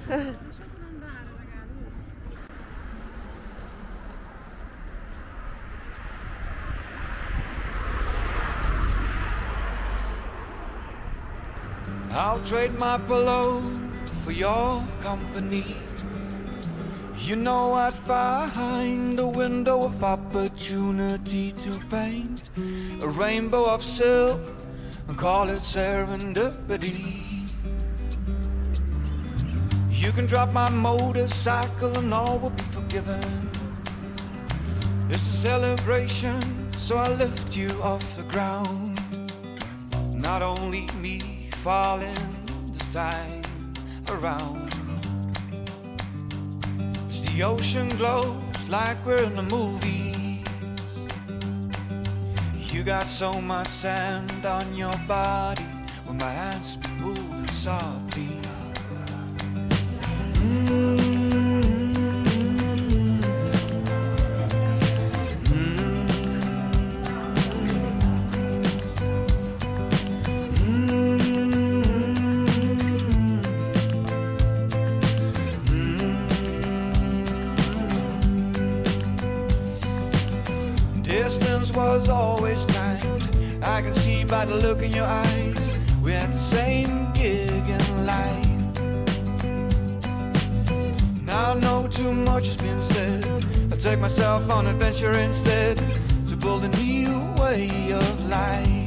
I'll trade my pillow for your company. You know I'd find a window of opportunity to paint a rainbow of silk and call it serendipity. You can drop my motorcycle and all will be forgiven. It's a celebration, so I lift you off the ground. Not only me falling the side around. As the ocean glows like we're in a movie. You got so much sand on your body when my hands be moving softly. Distance was always timed. I can see by the look in your eyes. We had the same gig in life. Now I know too much has been said. I'll take myself on adventure instead to build a new way of life.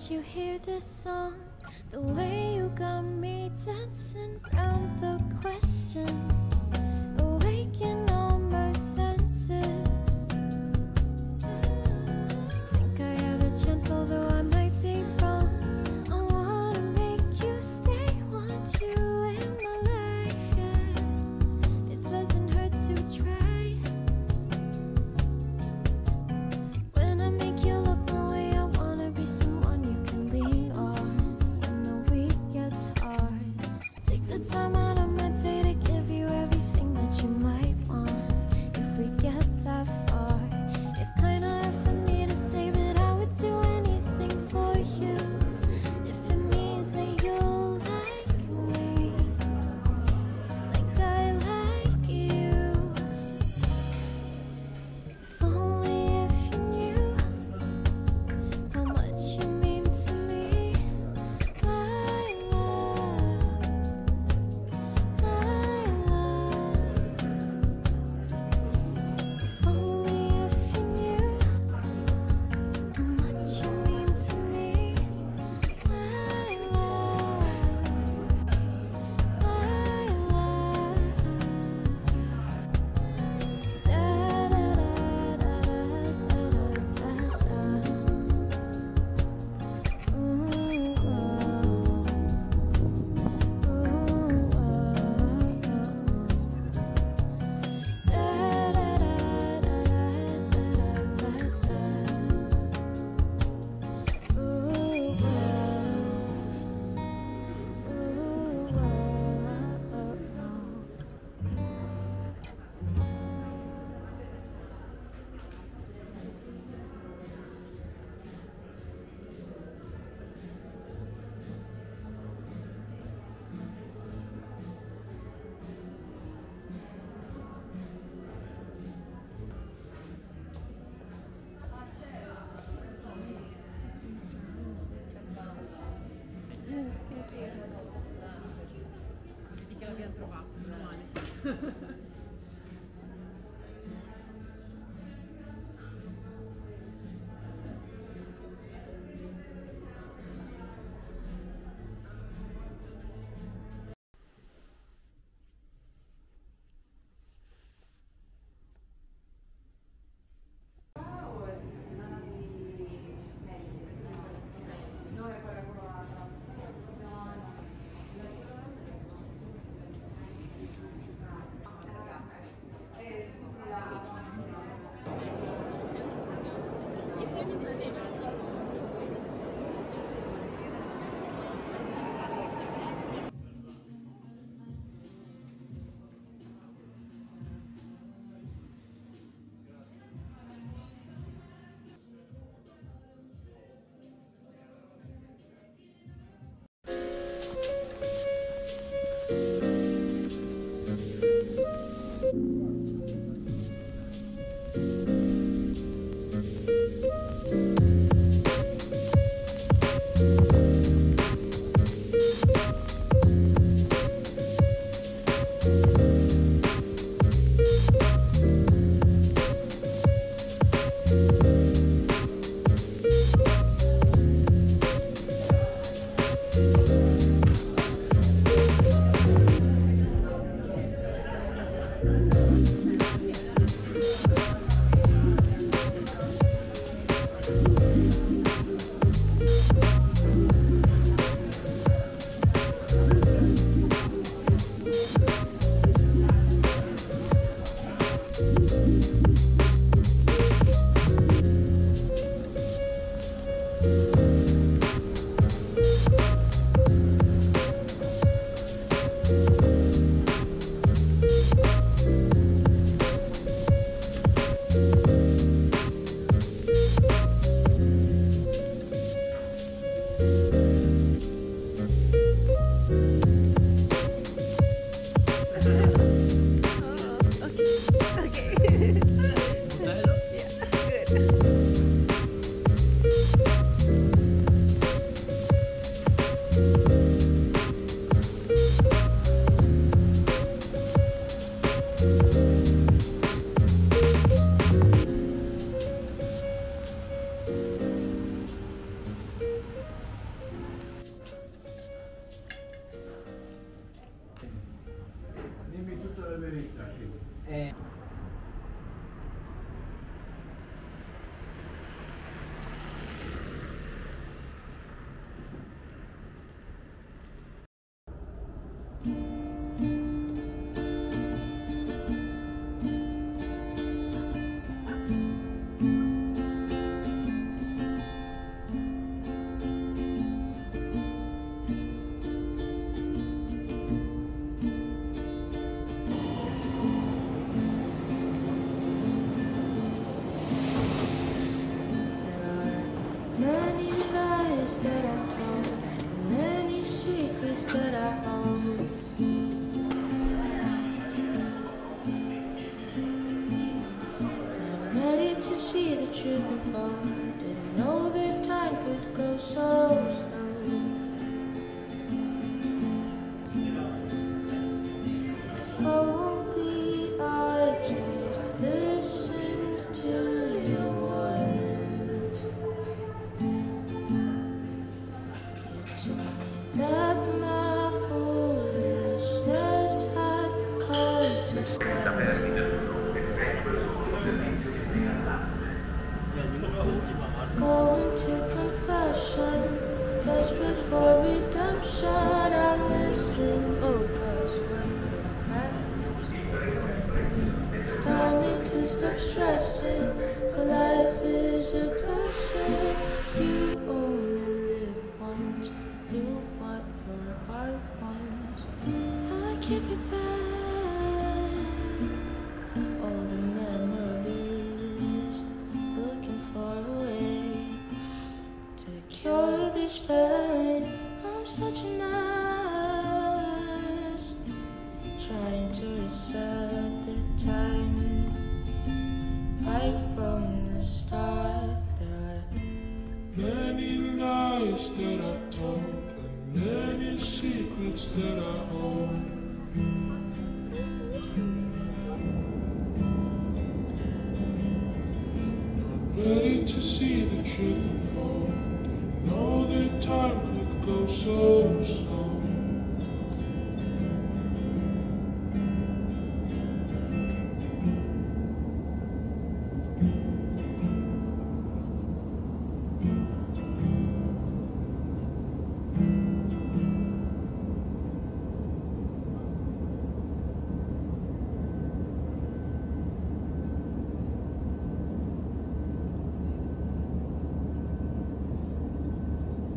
Did you hear this song? The way you got me dancing round the question, awaken all my senses. Think I have a chance, although I might be wrong. I wanna make you stay, want you in my life, yeah. It doesn't hurt to try. When I make you look my way, I wanna be someone you can lean on when the week gets hard. Take the time out of my day to give you everything that you might want. If we get that far, it's kinda hard for me to say, but I would do anything Many lies that I've told, and many secrets that I hold. I'm ready to see the truth unfold. Didn't know that time could go so slow. If only I just listened to your warnings. You told me that my foolishness had consequences. Going to confession, desperate for redemption. I listened to God's word, but I practice what I heard. It's time to stop stressing, 'cause life is a blessing. You only live once, do what your heart wants. I can't prepare all the memories, looking for a way to cure this pain. I'm such a mess, trying to reset the time right from the start. There are many lies that I've told, and many secrets that I hold. Ready to see the truth unfold. Didn't know that time could go so slow.